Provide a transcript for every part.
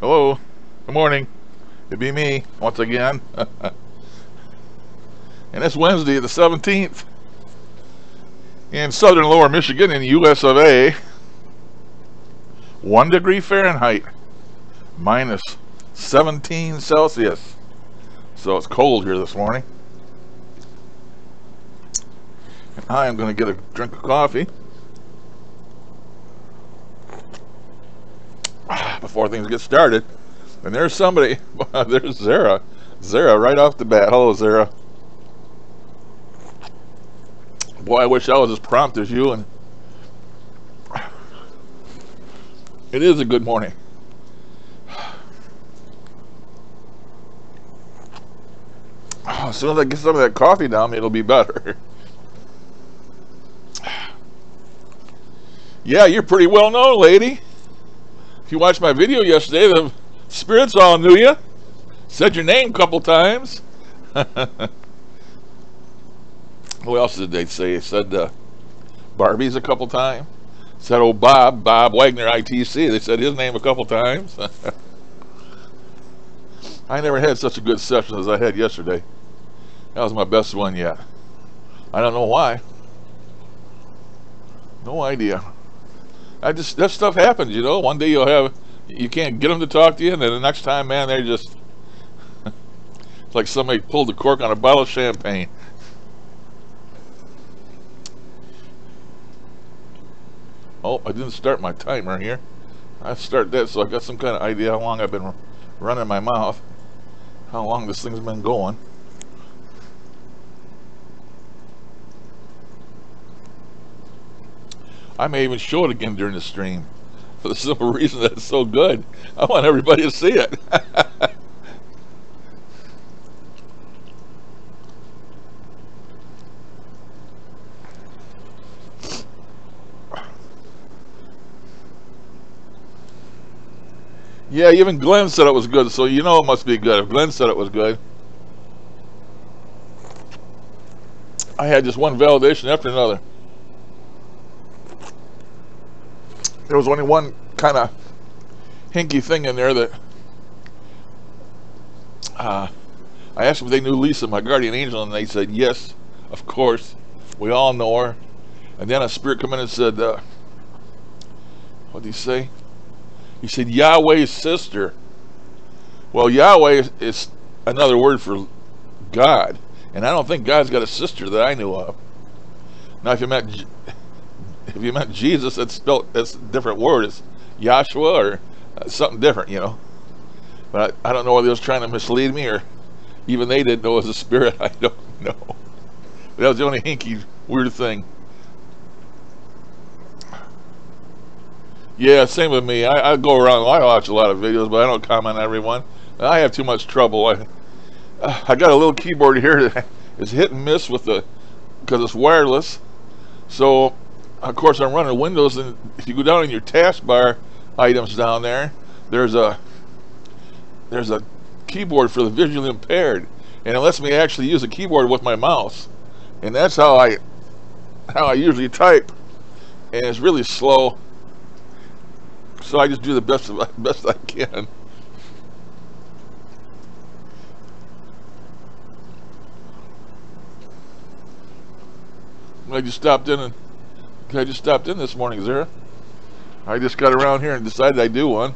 Hello. Good morning. It'd be me once again. And it's Wednesday the 17th in southern lower Michigan in the US of A. 1 degree Fahrenheit, minus 17 Celsius. So it's cold here this morning. And I am going to get a drink of coffee before things get started. And there's somebody. There's Zara. Zara right off the bat. Hello, Zara. Boy, I wish I was as prompt as you. And it is a good morning. As soon as I get some of that coffee down me, it'll be better. Yeah, you're pretty well known, lady. If you watched my video yesterday, the spirits all knew you. Said your name a couple times. Who else did they say? They said Barbie's a couple times. Said old Bob Wagner ITC. They said his name a couple times. I never had such a good session as I had yesterday. That was my best one yet. I don't know why. No idea. That stuff happens, you know. One day you can't get them to talk to you, and then the next time, man, they're just it's like somebody pulled the cork on a bottle of champagne. Oh, I didn't start my timer here. I start that so I got some kind of idea how long I've been running my mouth, how long this thing's been going. I may even show it again during the stream for the simple reason that it's so good. I want everybody to see it. Yeah, even Glenn said it was good, so you know it must be good. If Glenn said it was good. I had just one validation after another. There was only one kind of hinky thing in there that I asked them if they knew Lisa, my guardian angel, and they said yes, of course. We all know her. And then a spirit come in and said, what did he say? He said Yahweh's sister. Well, Yahweh is another word for God, and I don't think God's got a sister that I knew of. Now, if you meant Jesus, that's a different word. It's Yahshua or something different, you know. But I don't know whether he was trying to mislead me or even they didn't know it was a spirit. I don't know. But that was the only hinky weird thing. Yeah, same with me. I go around. I watch a lot of videos, but I don't comment on everyone. I have too much trouble. I got a little keyboard here that is hit and miss because it's wireless. So, of course, I'm running Windows, and if you go down in your taskbar items down there, there's a keyboard for the visually impaired, and it lets me actually use a keyboard with my mouse, and that's how I usually type, and it's really slow. So I just do the best I can. I just stopped in this morning, Zara. I just got around here and decided I'd do one.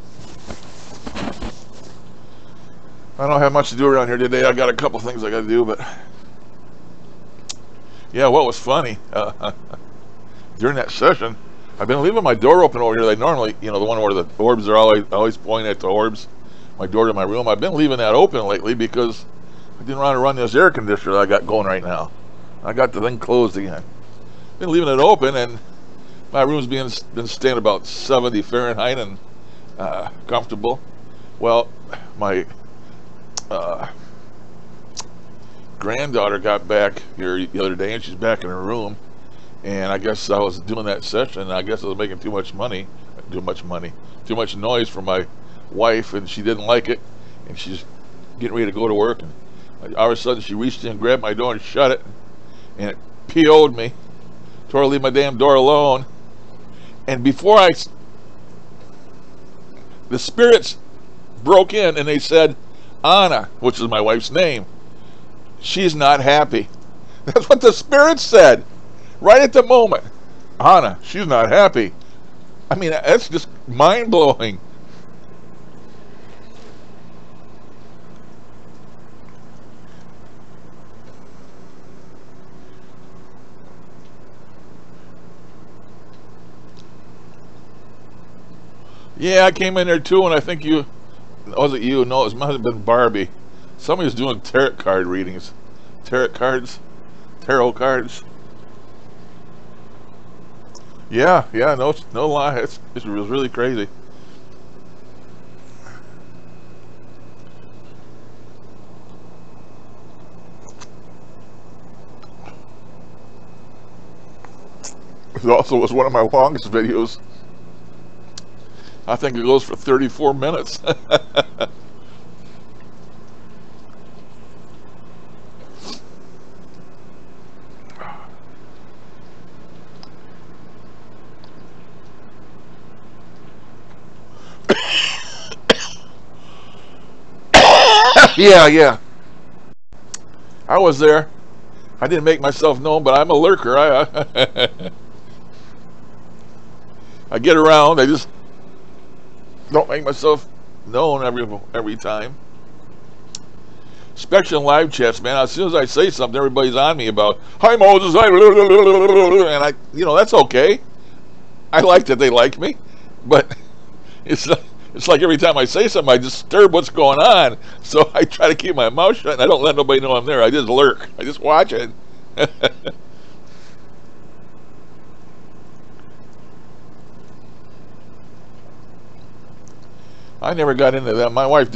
I don't have much to do around here today. I got a couple things I got to do, but yeah, what was funny during that session, I've been leaving my door open over here. They normally, you know, the one where the orbs are always pointing at the orbs, my door to my room. I've been leaving that open lately because I didn't want to run this air conditioner that I got going right now. I got the thing closed again. Been leaving it open, and my room's been staying about 70 Fahrenheit and comfortable. Well, my granddaughter got back here the other day, and she's back in her room. And I guess I was doing that session, and I guess I was making too much noise for my wife, and she didn't like it, and she's getting ready to go to work, and all of a sudden she reached in and grabbed my door and shut it, and it PO'd me, told her to leave my damn door alone. And before the spirits broke in and they said, Anna, which is my wife's name, she's not happy. That's what the Spirit said right at the moment. Anna, she's not happy. I mean, that's just mind-blowing. Yeah, I came in there too, and I think you, was it you? No, it might have been Barbie. Somebody was doing tarot card readings. Tarot cards? Tarot cards? Yeah, no lie. It was really crazy. It also was one of my longest videos. I think it goes for 34 minutes. Yeah. I was there. I didn't make myself known, but I'm a lurker. I get around. I just don't make myself known every time. Spectrum live chats, man. As soon as I say something, everybody's on me about, hi Moses, and that's okay. I like that they like me, but it's like every time I say something, I disturb what's going on. So I try to keep my mouth shut, and I don't let nobody know I'm there. I just lurk. I just watch it. I never got into that. My wife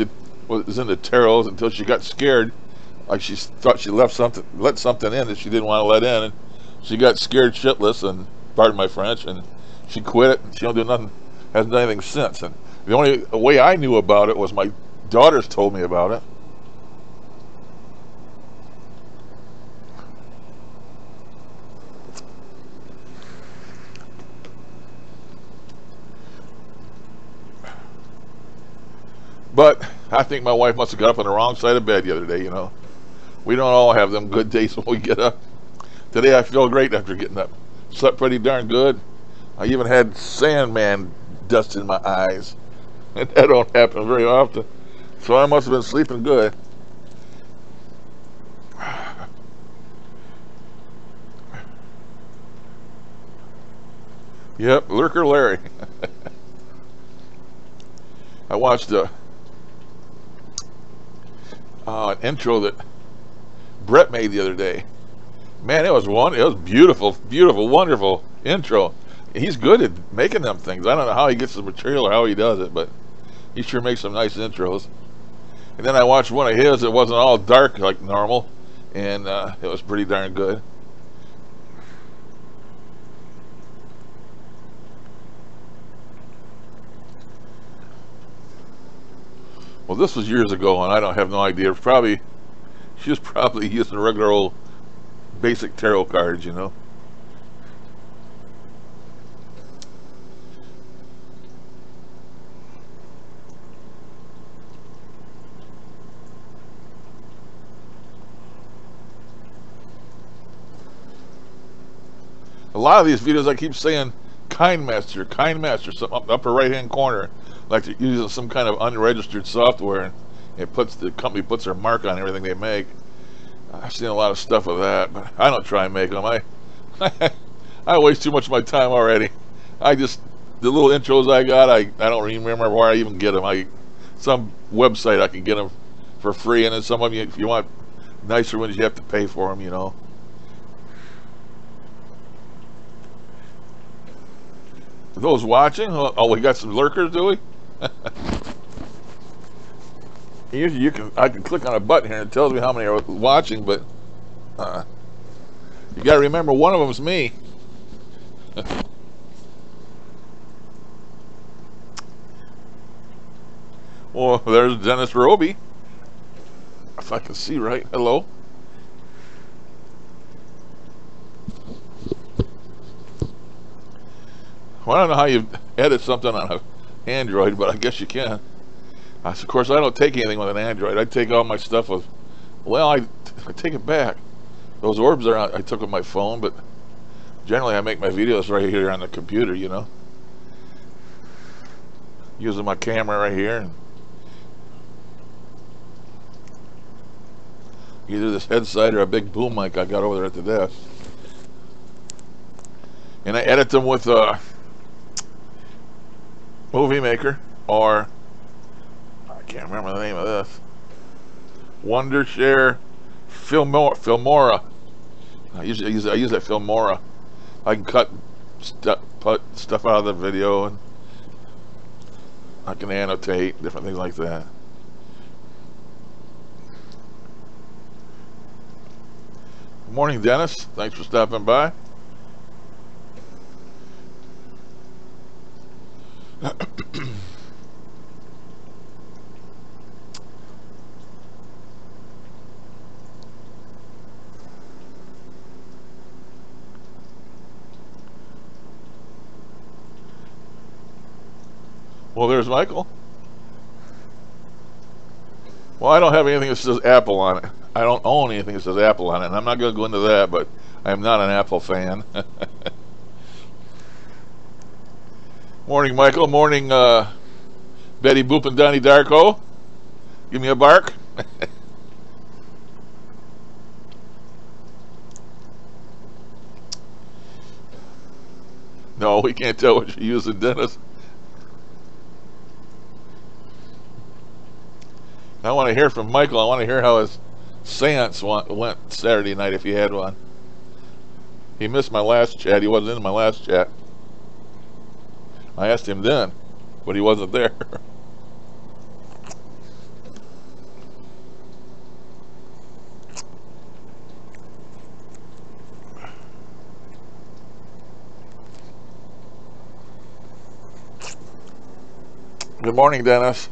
was into tarots until she got scared. Like she thought she let something in that she didn't want to let in, and she got scared shitless, and pardon my French, and she quit it. And she don't do nothing, hasn't done anything since. And the only way I knew about it was my daughters told me about it. But I think my wife must have got up on the wrong side of bed the other day, We don't all have them good days when we get up. Today I feel great after getting up. Slept pretty darn good. I even had Sandman dust in my eyes. And that don't happen very often. So I must have been sleeping good. Yep, Lurker Larry. I watched an intro that Brett made the other day. Man, it was beautiful, wonderful intro. He's good at making them things. I don't know how he gets the material or how he does it, but he sure makes some nice intros. And then I watched one of his. It wasn't all dark like normal, and it was pretty darn good. Well, this was years ago, and I don't have no idea. She was probably using regular old basic tarot cards, A lot of these videos I keep saying KindMaster, some upper right hand corner, like they're using some kind of unregistered software, and the company puts their mark on everything they make. I've seen a lot of stuff with that, but I don't try and make them. I waste too much of my time already. The little intros I got, I don't even remember where I even get them. Some website I can get them for free, and then some of you, if you want nicer ones, you have to pay for them, Those watching, oh, we got some lurkers, do we? Usually I can click on a button here and it tells me how many are watching, but you got to remember one of them's me. Well, there's Dennis Roby. If I can see right. Hello. Well, I don't know how you edit something on an Android, but I guess you can. Of course, I don't take anything with an Android. I take all my stuff with, well, I take it back. Those orbs I took with my phone, but generally I make my videos right here on the computer, you know. Using my camera right here. And either this headset or a big boom mic I got over there at the desk. And I edit them with a Movie Maker, or I can't remember the name of this. Wondershare Filmora. I use that Filmora. I can cut stuff out of the video, and I can annotate different things like that. Good morning, Dennis. Thanks for stopping by. Well, there's Michael. Well, I don't have anything that says Apple on it. I don't own anything that says Apple on it, and I'm not going to go into that, but I am not an Apple fan. Morning, Michael. Morning, Betty Boop and Donnie Darko. Give me a bark. No, we can't tell what you're using, Dennis. I want to hear from Michael. I want to hear how his seance went Saturday night, if he had one. He missed my last chat. He wasn't in my last chat. I asked him then, but he wasn't there. Good morning, Dennis.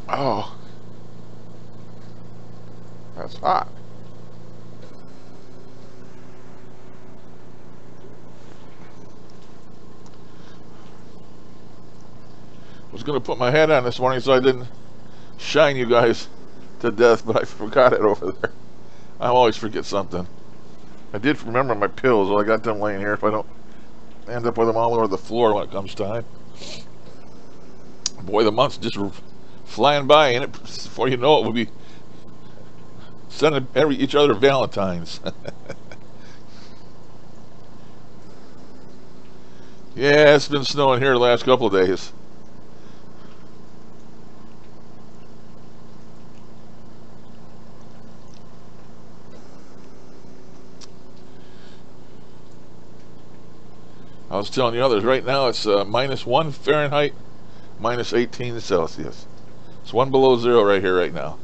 Oh, that's hot. I was going to put my hat on this morning so I didn't shine you guys to death, but I forgot it over there. I always forget something. I did remember my pills, so I got them laying here if I don't end up with them all over the floor when it comes time. Boy, the month's just flying by, and before you know it, we'll be sending each other Valentines. Yeah, it's been snowing here the last couple of days. I was telling the others, right now it's -1 Fahrenheit, -18 Celsius. It's 1 below zero right here, right now.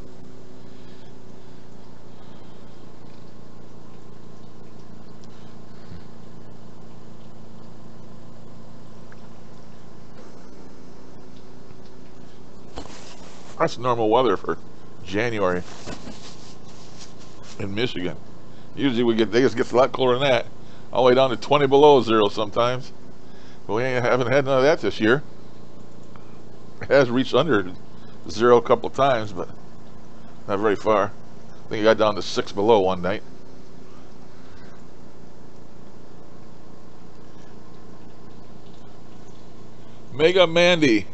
That's normal weather for January in Michigan. Usually it gets a lot colder than that, all the way down to 20 below zero sometimes. But we haven't had none of that this year. It has reached under zero a couple of times, but not very far. I think it got down to 6 below one night. Mega Mandy,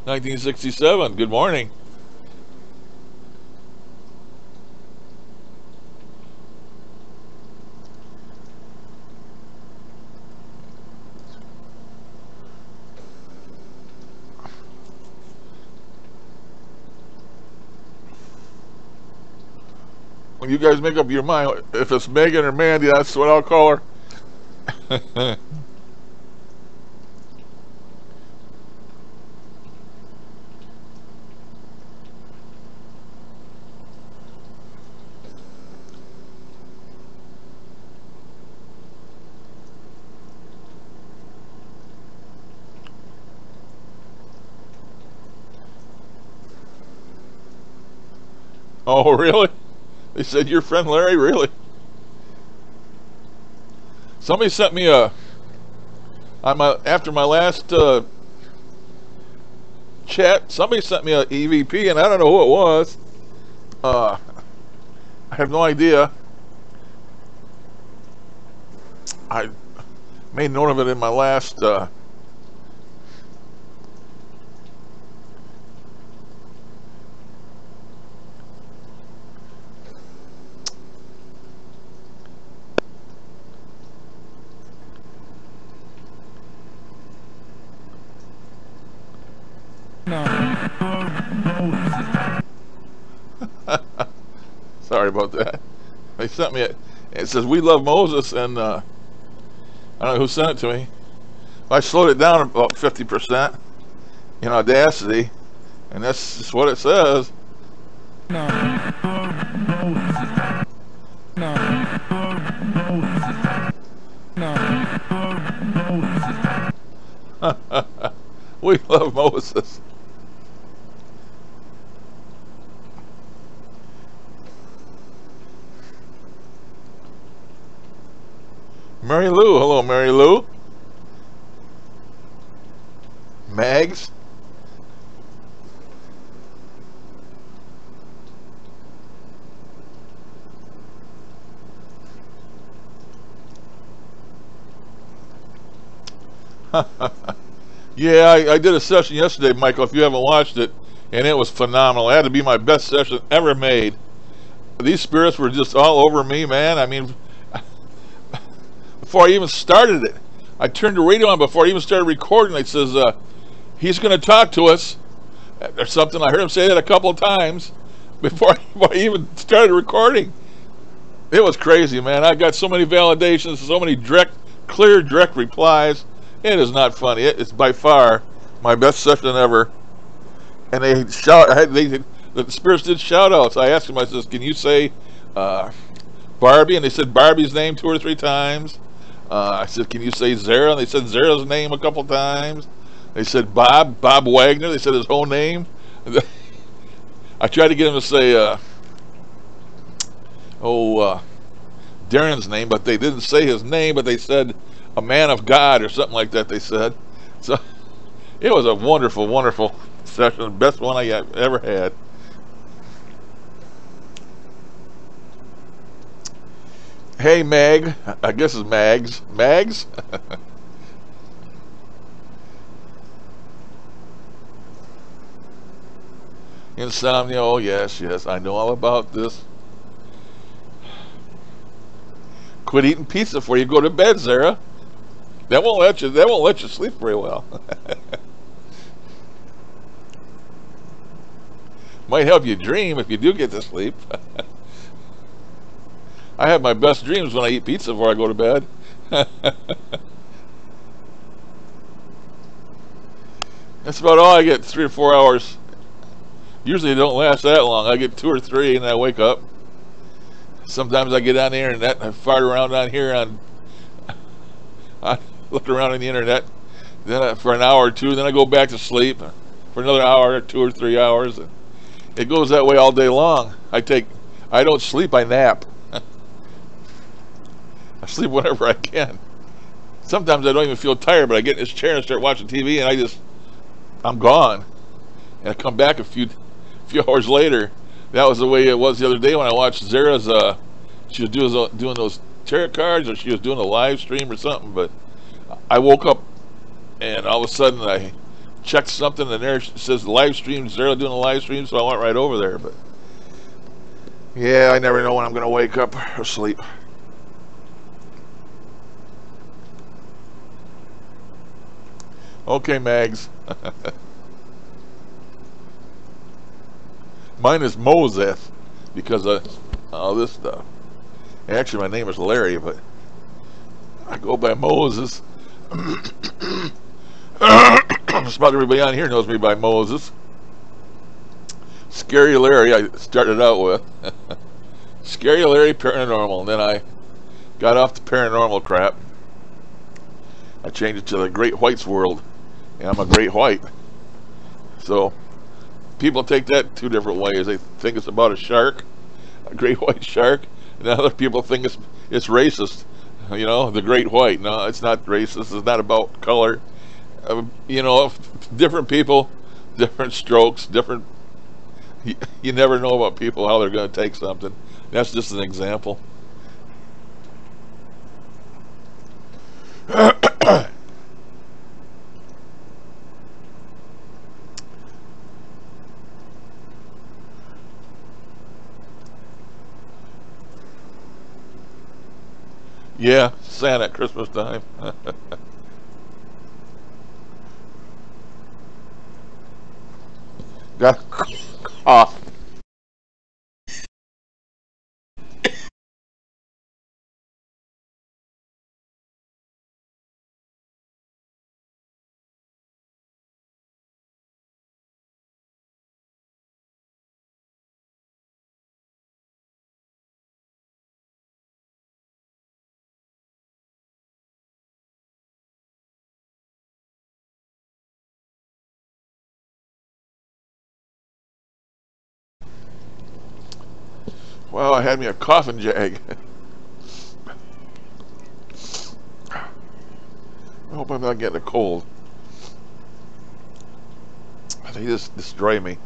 1967. Good morning. When you guys make up your mind, if it's Megan or Mandy, that's what I'll call her. Oh, really? They said your friend Larry? Really? Somebody sent me after my last chat. Somebody sent me an EVP, and I don't know who it was. I have no idea. I made note of it in my last sorry about that. They sent me it says we love Moses, and I don't know who sent it to me. I slowed it down about 50% in Audacity, and that's just what it says. We love Moses. Mary Lou, hello Mary Lou. Mags. Yeah, I did a session yesterday, Michael, if you haven't watched it, and it was phenomenal. It had to be my best session ever made. These spirits were just all over me, man. I mean, before I even started it, I turned the radio on before I even started recording. It says, he's going to talk to us or something. I heard him say that a couple of times before I even started recording. It was crazy, man. I got so many validations, so many clear, direct replies. It is not funny. It's by far my best session ever. And they the spirits did shout outs. I asked them, I says, can you say Barbie? And they said Barbie's name 2 or 3 times. I said, can you say Zara? And they said Zara's name a couple times. They said Bob Wagner. They said his whole name. I tried to get him to say Darren's name, but they didn't say his name, but they said a man of God or something like that, they said. So it was a wonderful, wonderful session, the best one I ever had. Hey Mag, I guess it's Mags. Mags? Insomnia, oh yes, I know all about this. Quit eating pizza before you go to bed, Sarah. That won't let you sleep very well. Might help you dream if you do get to sleep. I have my best dreams when I eat pizza before I go to bed. That's about all I get, 3 or 4 hours. Usually it don't last that long. I get 2 or 3 and I wake up. Sometimes I get on the internet and I fart around on here I look around on the internet, then for an hour or 2, then I go back to sleep for another hour or 2 or 3 hours. It goes that way all day long. I don't sleep, I nap. I sleep whenever I can. Sometimes I don't even feel tired, but I get in this chair and start watching TV and I'm gone. And I come back a few hours later. That was the way it was the other day when I watched Zara's, she was doing those tarot cards, or she was doing a live stream or something, but I woke up and all of a sudden I checked something and there it says live stream, Zara doing a live stream, so I went right over there. But yeah, I never know when I'm going to wake up or sleep. Okay, Mags. Mine is Moses because of all this stuff. Actually, my name is Larry, but I go by Moses. Just about everybody on here knows me by Moses. Scary Larry, I started out with. Scary Larry Paranormal, and then I got off the paranormal crap. I changed it to the Great White's World, and I'm a Great White. So people take that 2 different ways. They think it's about a shark, a great white shark, and other people think it's racist. You know, the Great White. No, it's not racist. It's not about color. You know, different people different strokes, different. You never know about people how they're going to take something. That's just an example. Yeah, Santa at Christmas time. Got cough. Well, I had me a coughing jag. I hope I'm not getting a cold. They just destroy me.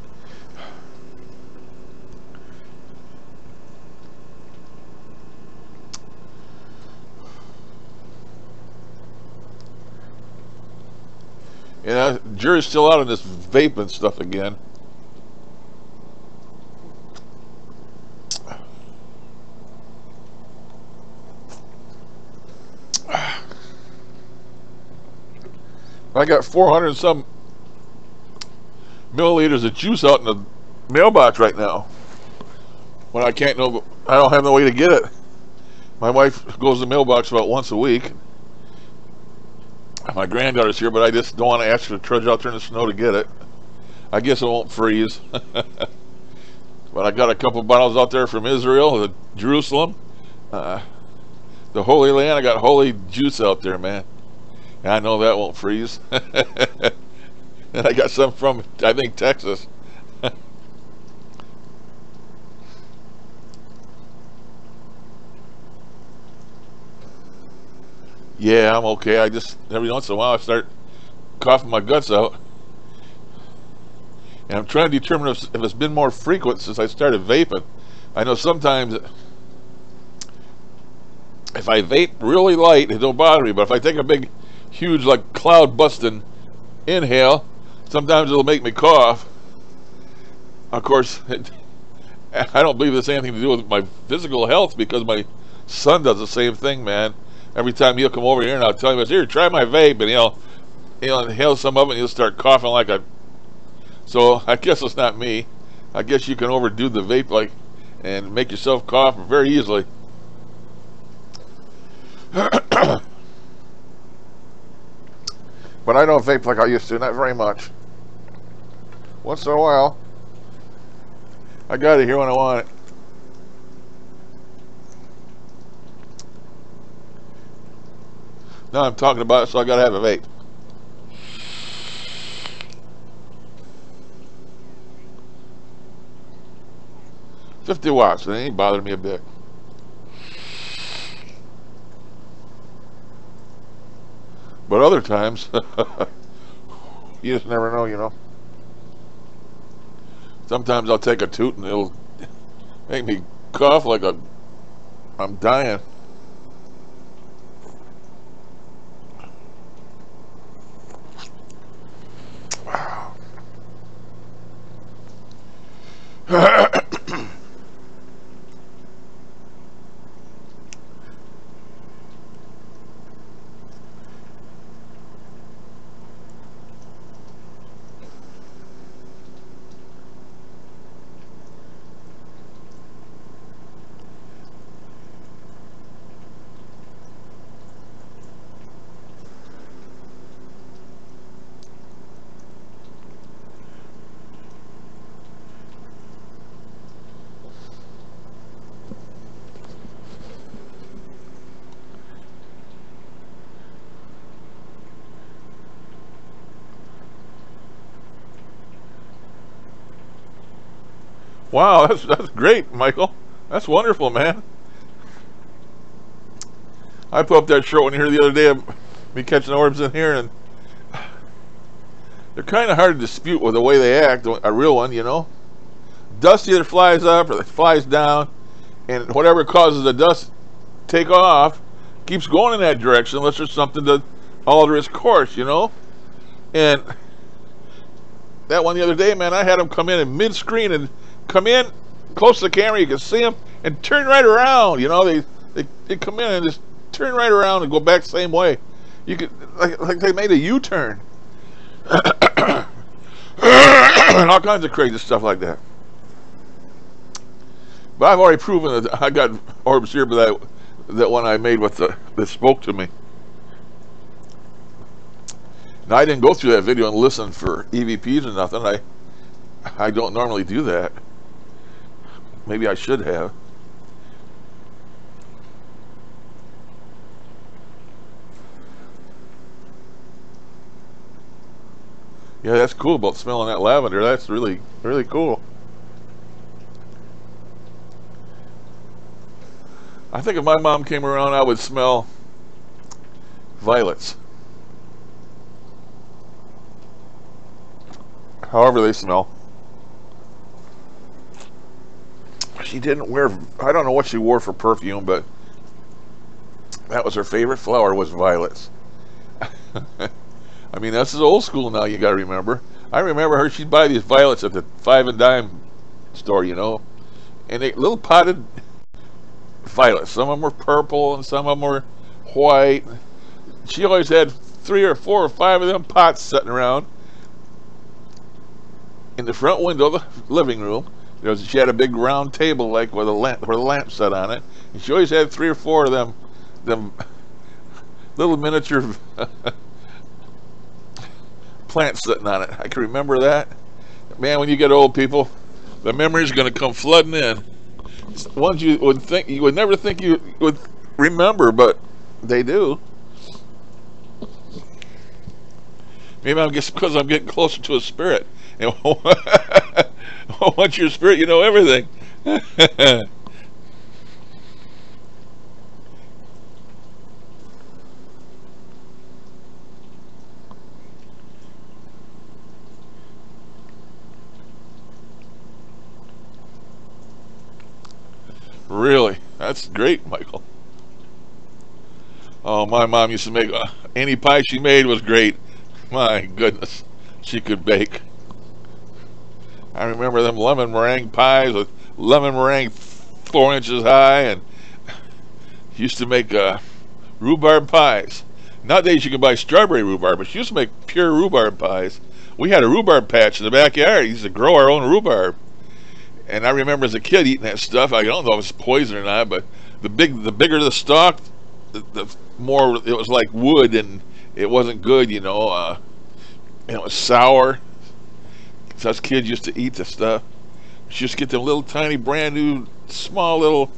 Jury's still out on this vaping stuff again. I got 400 and some milliliters of juice out in the mailbox right now. When I can't know, I don't have no way to get it. My wife goes to the mailbox about once a week. My granddaughter's here, but I just don't want to ask her to trudge out there in the snow to get it. I guess it won't freeze. But I got a couple bottles out there from Israel, Jerusalem, the Holy Land. I got holy juice out there, man. And I know that won't freeze. And I got some from, I think, Texas. Yeah, I'm okay. I just, every once in a while, I start coughing my guts out. And I'm trying to determine if it's been more frequent since I started vaping. I know sometimes if I vape really light, it don't bother me. But if I take a big, huge, like cloud busting inhale, sometimes it'll make me cough. Of course, I don't believe it's anything to do with my physical health because my son does the same thing, man. Every time he'll come over here and I'll tell him, "Here, try my vape," and he'll inhale some of it and he'll start coughing like a. So I guess it's not me. I guess you can overdo the vape like and make yourself cough very easily. But I don't vape like I used to, not very much. Once in a while. I got it here when I want it. Now I'm talking about it, so I gotta have a vape. $50. It ain't bothering me a bit. But other times, you just never know, you know. Sometimes I'll take a toot and it'll make me cough like I'm dying. Wow, that's great, Michael. That's wonderful, man. I put up that short one here the other day of me catching orbs in here, and they're kind of hard to dispute with the way they act. A real one, you know. Dust either flies up or it flies down, and whatever causes the dust to take off keeps going in that direction unless there's something to alter its course, you know. And that one the other day, man, I had them come in mid-screen and come in close to the camera. You can see them and turn right around. You know, they come in and just turn right around and go back the same way. You could like they made a U-turn. And all kinds of crazy stuff like that. But I've already proven that I got orbs here, but that one I made with that spoke to me. Now I didn't go through that video and listen for EVPs or nothing. I don't normally do that. Maybe I should have. Yeah, that's cool about smelling that lavender. That's really, really cool. I think if my mom came around, I would smell violets. However they smell. She didn't wear, I don't know what she wore for perfume, but that was her favorite flower, was violets. I mean, this is old school now, you gotta remember. I remember her, she'd buy these violets at the 5 and dime store, you know. And they little potted violets. Some of them were purple and some of them were white. She always had 3 or 4 or 5 of them pots sitting around in the front window of the living room. She had a big round table like with a lamp, where the lamp set on it, and she always had 3 or 4 of them little miniature plants sitting on it. I can remember that. Man, when you get old, people, the memories are going to come flooding in. Ones you would never think you would remember, but they do. Maybe I'm just because I'm getting closer to a spirit. And once you're a spirit, you know everything. Really? That's great, Michael. Oh, my mom used to make any pie she made was great. My goodness, she could bake. I remember them lemon meringue pies with lemon meringue 4 inches high, and used to make rhubarb pies. Nowadays you can buy strawberry rhubarb, but she used to make pure rhubarb pies. We had a rhubarb patch in the backyard. We used to grow our own rhubarb. And I remember as a kid eating that stuff. I don't know if it's poison or not, but the bigger the stalk, the more it was like wood, and it wasn't good, you know. And it was sour. So us kids used to eat the stuff. She used to get them little tiny, brand new, small little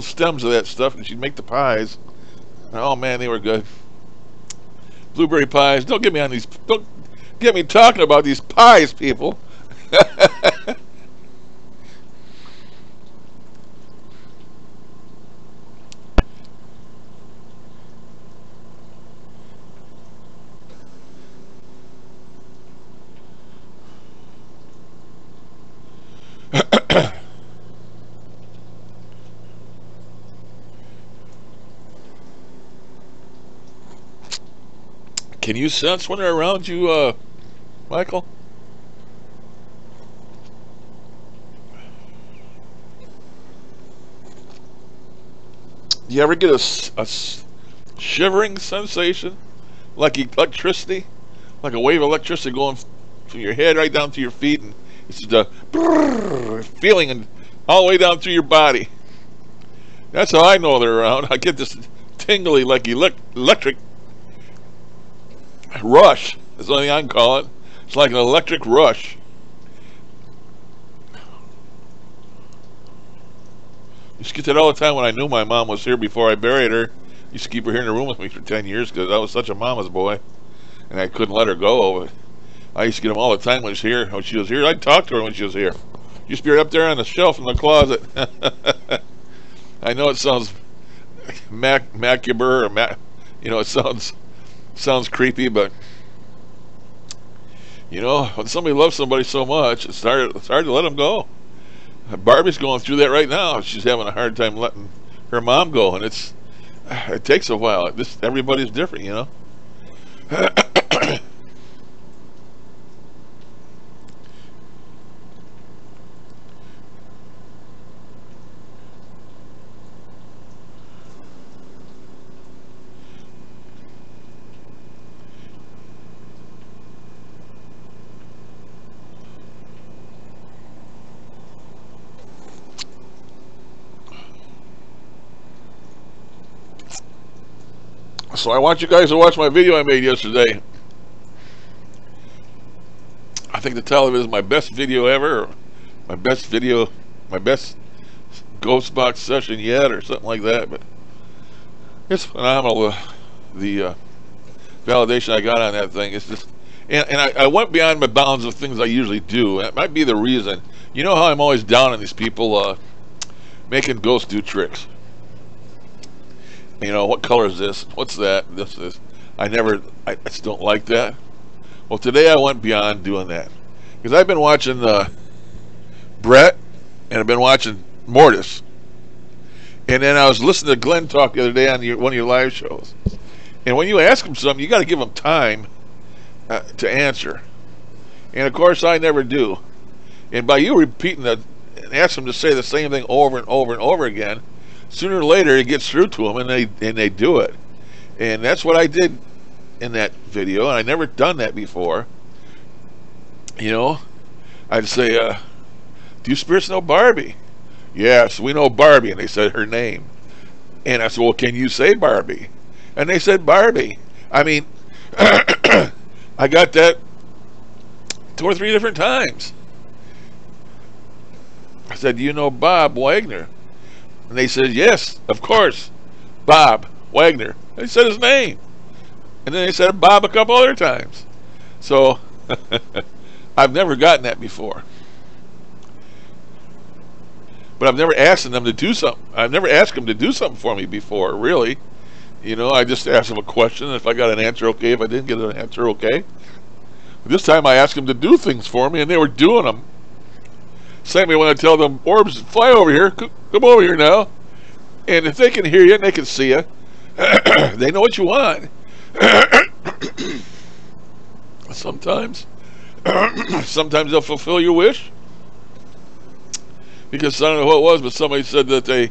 stems of that stuff, and she'd make the pies. Oh man, they were good. Blueberry pies. Don't get me talking about these pies, people. Can you sense when they're around you, Michael? Do you ever get a shivering sensation, like electricity, like a wave of electricity going from your head right down to your feet, and it's just a feeling and all the way down through your body? That's how I know they're around. I get this tingly, like electric rush. That's the only thing I can call it. It's like an electric rush. Used to get that all the time when I knew my mom was here before I buried her. Used to keep her here in the room with me for 10 years because I was such a mama's boy, and I couldn't let her go. I used to get them all the time when she was here. I'd talk to her when she was here. Used to be right up there on the shelf in the closet. I know it sounds macabre, or it sounds creepy, but You know, when somebody loves somebody so much, it's hard to let them go. Barbie's going through that right now. She's having a hard time letting her mom go, and it takes a while. Everybody's different, you know. So I want you guys to watch my video I made yesterday. I think the title of it is my best video ever, or my best ghost box session yet, or something like that. But it's phenomenal, the validation I got on that thing. It's just, and I went beyond my bounds of things I usually do. And it might be the reason. You know how I'm always down on these people making ghosts do tricks. You know, what color is this? What's that? This is. I just don't like that. Well, today I went beyond doing that. Because I've been watching Brett, and I've been watching Mortis. And then I was listening to Glenn talk the other day on one of your live shows. And when you ask them something, you got to give them time to answer. And of course, I never do. And by you repeating and ask them to say the same thing over and over and over again, sooner or later it gets through to them, and they do it. And that's what I did in that video, and I never done that before. You know, I'd say, do you spirits know Barbie? Yes, we know Barbie. And they said her name. And I said, well, can you say Barbie? And they said Barbie. I mean, I got that 2 or 3 different times. I said, do you know Bob Wagner? And they said, yes, of course, Bob Wagner. They said his name. And then they said Bob a couple other times. So, I've never gotten that before. But I've never asked them to do something. I've never asked them to do something for me before, really. You know, I just asked them a question. If I got an answer, okay. If I didn't get an answer, okay. But this time I asked them to do things for me, and they were doing them. Same way when I tell them, orbs, fly over here. Come over here now. And if they can hear you and they can see you, they know what you want. Sometimes they'll fulfill your wish. Because I don't know what it was, but somebody said that they